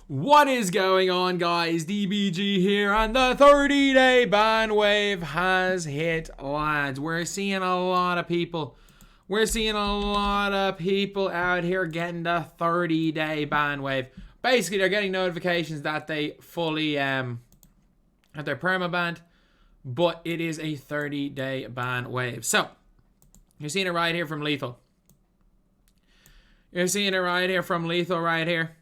What is going on, guys? DBG here, and the 30-day ban wave has hit, lads. We're seeing a lot of people. We're seeing a lot of people out here getting the 30-day ban wave. Basically, they're getting notifications that they fully, that they're perma-banned, but it is a 30-day ban wave. So, you're seeing it right here from Lethal. You're seeing it right here from Lethal right here.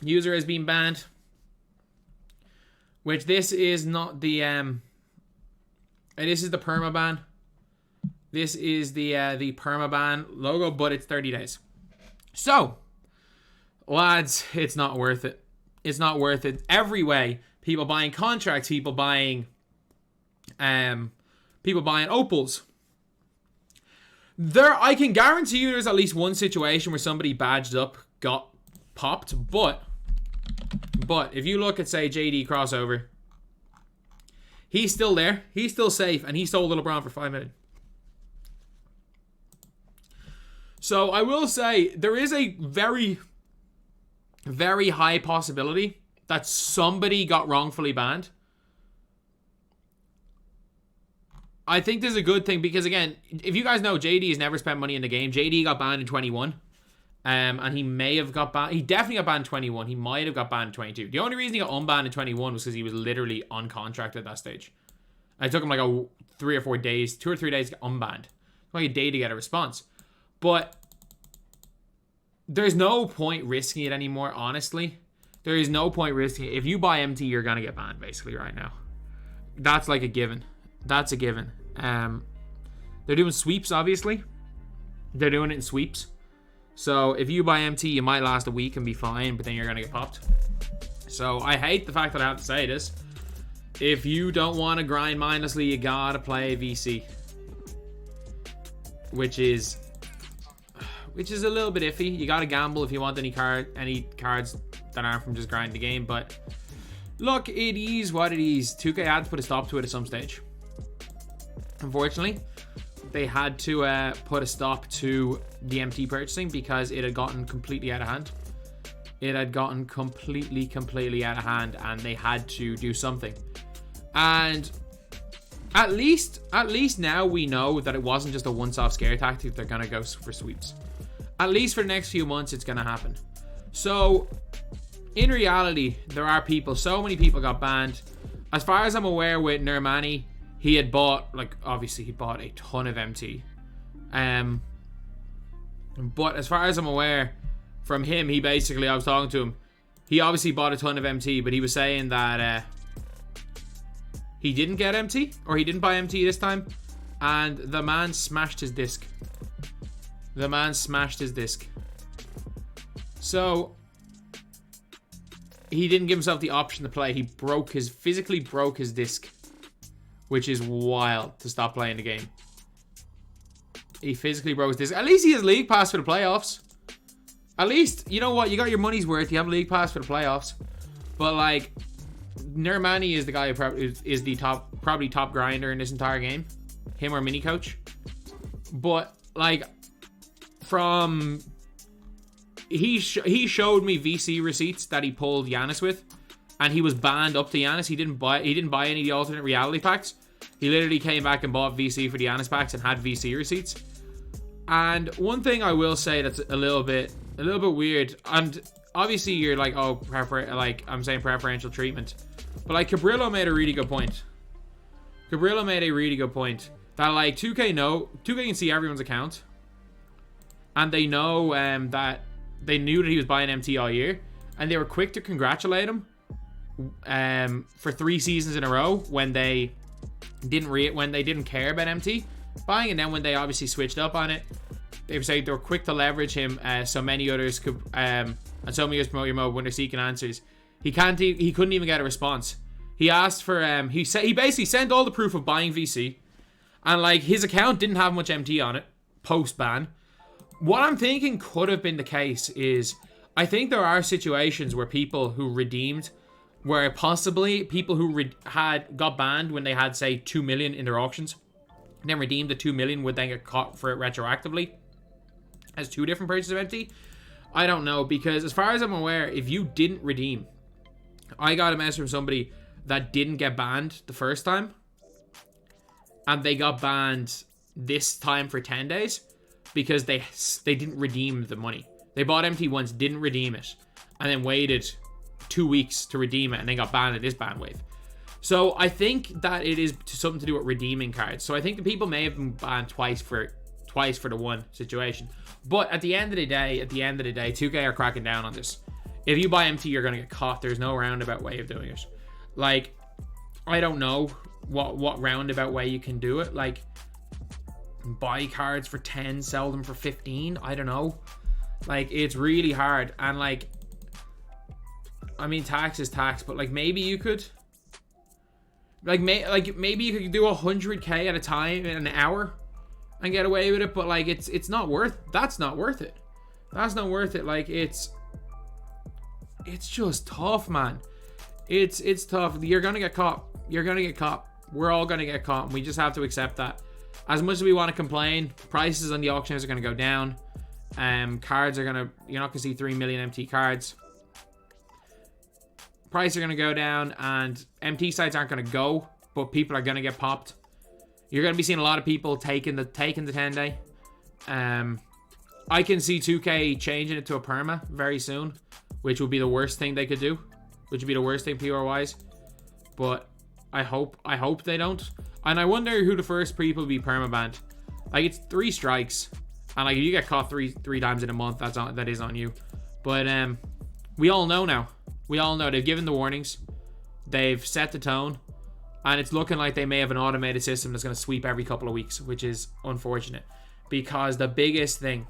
User has been banned. Which this is not the this is the permaban. This is the permaban logo, but it's 30 days. So, lads, it's not worth it. It's not worth it. Every way. People buying contracts, people buying opals. I can guarantee you there's at least one situation where somebody badged up got popped, but if you look at, say, JD crossover, he's still there, he's still safe, and he sold a LeBron for 5 million. So I will say there is a very, very high possibility that somebody got wrongfully banned. I think this is a good thing because, again, if you guys know, JD has never spent money in the game. JD got banned in 21. And he may have got banned. He definitely got banned in 21. He might have got banned in 22. The only reason he got unbanned in 21 was because he was literally on contract at that stage. It took him like 3 or 4 days, 2 or 3 days to get unbanned. Like a day to get a response. But there's no point risking it anymore, honestly. There is no point risking it. If you buy MT, you're going to get banned, basically, right now. That's like a given. That's a given. They're doing sweeps, obviously. They're doing it in sweeps. So if you buy MT, you might last a week and be fine, but then you're going to get popped. So I hate the fact that I have to say this. If you don't want to grind mindlessly, you got to play VC. Which is a little bit iffy. You got to gamble if you want any cards that aren't from just grinding the game. But look, it is what it is. 2K had to put a stop to it at some stage. Unfortunately, they had to put a stop to the MT purchasing because it had gotten completely out of hand. It had gotten completely out of hand, and they had to do something. And at least now we know that it wasn't just a once-off scare tactic. They're gonna go for sweeps. At least for the next few months, it's gonna happen. So, in reality, there are people. So many people got banned. As far as I'm aware, with Nurmani, he had bought, like, obviously he bought a ton of MT. But as far as I'm aware, from him, he basically, I was talking to him, he obviously bought a ton of MT, but he was saying that he didn't get MT, or he didn't buy MT this time, and the man smashed his disc. The man smashed his disc. So, he didn't give himself the option to play. He physically broke his disc. Which is wild to stop playing the game. He physically broke his disc. At least he has League Pass for the playoffs. At least, you know what? You got your money's worth. You have League Pass for the playoffs. But, like, Nurmani is the guy who is the probably top grinder in this entire game. Him or Mini Coach. But, like, he showed me VC receipts that he pulled Giannis with. And he was banned up to Giannis. He didn't buy any of the alternate reality packs. He literally came back and bought VC for the Giannis packs and had VC receipts. And one thing I will say that's a little bit weird, and obviously you're like, oh, I'm saying preferential treatment, but like Cabrillo made a really good point. Cabrillo made a really good point that like 2K can see everyone's account, and they know that they knew that he was buying MT all year, and they were quick to congratulate him. For 3 seasons in a row when they didn't care about MT buying, and then when they obviously switched up on it, they were quick to leverage him. So many others could and so many others promote your mode when they're seeking answers. He couldn't even get a response. He asked for he basically sent all the proof of buying VC, and like his account didn't have much MT on it post ban. What I'm thinking could have been the case is I think there are situations where people who redeemed, where possibly people who got banned when they had, say, 2 million in their auctions, and then redeemed the 2 million would then get caught for it retroactively as 2 different purchases of MT. I don't know, because as far as I'm aware, if you didn't redeem, I got a message from somebody that didn't get banned the first time, and they got banned this time for 10 days because they didn't redeem the money. They bought MT once, didn't redeem it, and then waited 2 weeks to redeem it, and then got banned at this ban wave. So I think that it is something to do with redeeming cards. So I think the people may have been banned twice for the one situation. But at the end of the day, 2K are cracking down on this. If you buy MT, you're gonna get caught. There's no roundabout way of doing it. Like, I don't know what roundabout way you can do it. Like, buy cards for 10, sell them for 15. I don't know. Like, it's really hard. And like, I mean, tax is tax, but like maybe you could, maybe you could do 100k at a time in an hour and get away with it. But like, it's not worth. That's not worth it. That's not worth it. Like, it's just tough, man. It's tough. You're gonna get caught. You're gonna get caught. We're all gonna get caught, and we just have to accept that. As much as we want to complain, prices on the auctions are gonna go down. Cards are gonna, you're not gonna see 3 million MT cards. Prices are gonna go down, and MT sites aren't gonna go, but people are gonna get popped. You're gonna be seeing a lot of people taking the 10 day. I can see 2K changing it to a perma very soon, which would be the worst thing they could do. Which would be the worst thing PR wise. But I hope they don't. And I wonder who the first people will be permabanned. Like, it's 3 strikes, and like if you get caught three times in a month, that is on you. But we all know now. We all know they've given the warnings. They've set the tone, and it's looking like they may have an automated system that's going to sweep every couple of weeks, which is unfortunate. Because the biggest thing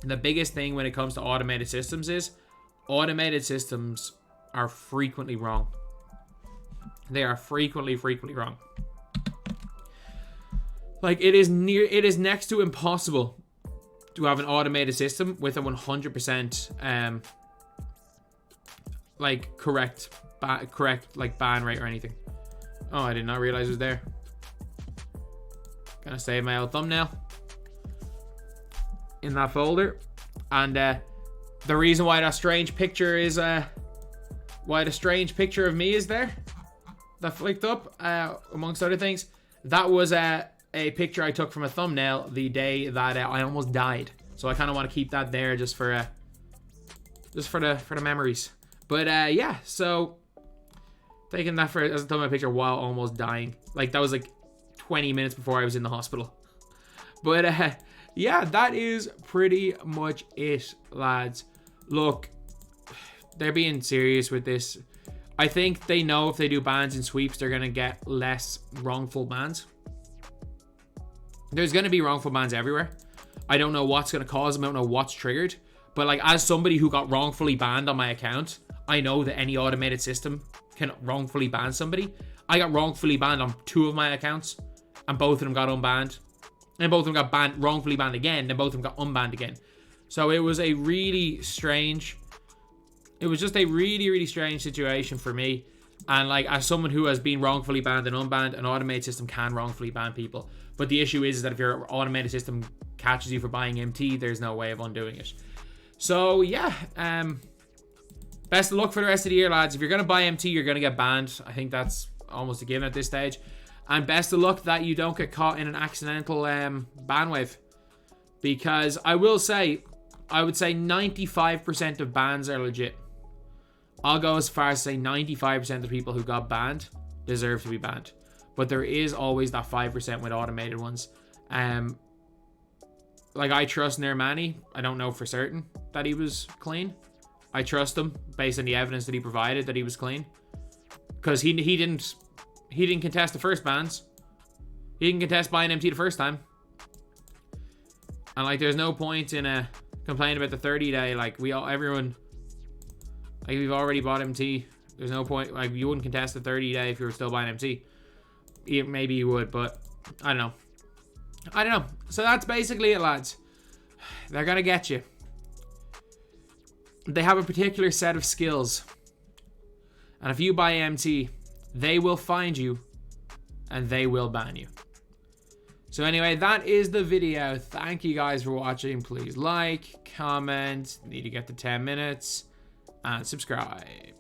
when it comes to automated systems is automated systems are frequently wrong. They are frequently wrong. Like, it is next to impossible to have an automated system with a 100% like correct like ban rate or anything. Oh, I did not realize it was there. Gonna save my old thumbnail in that folder. And the reason why that strange picture is why the strange picture of me is there, that flicked up, amongst other things, that was a picture I took from a thumbnail the day that I almost died. So I kind of want to keep that there just for the memories. But yeah, so taking that as a thumbnail picture while almost dying. Like, that was like 20 minutes before I was in the hospital. But yeah, that is pretty much it, lads. Look, they're being serious with this. I think they know if they do bans and sweeps, they're going to get less wrongful bans. There's going to be wrongful bans everywhere. I don't know what's going to cause them. I don't know what's triggered. But like, as somebody who got wrongfully banned on my account, I know that any automated system can wrongfully ban somebody. I got wrongfully banned on 2 of my accounts, and both of them got unbanned. And both of them got banned, wrongfully banned again, and both of them got unbanned again. So it was a really strange... It was just a really strange situation for me. And like, as someone who has been wrongfully banned and unbanned, an automated system can wrongfully ban people. But the issue is that if your automated system catches you for buying MT, there's no way of undoing it. So yeah, best of luck for the rest of the year, lads. If you're going to buy MT, you're going to get banned. I think that's almost a given at this stage. And best of luck that you don't get caught in an accidental ban wave. Because I would say 95% of bans are legit. I'll go as far as say 95% of the people who got banned deserve to be banned. But there is always that 5% with automated ones. Like, I trust Nurmani. I don't know for certain that he was clean. I trust him based on the evidence that he provided that he was clean. Because he didn't contest the first bans. He didn't contest buying MT the first time. And like, there's no point in complaining about the 30 day. Like, everyone, like, we've already bought MT. There's no point. Like, you wouldn't contest the 30 day if you were still buying MT. Maybe you would, but I don't know. So that's basically it, lads. They're gonna get you. They have a particular set of skills, and if you buy MT, they will find you and they will ban you. So anyway, that is the video. Thank you guys for watching. Please like, comment, need to get to 10 minutes, and subscribe.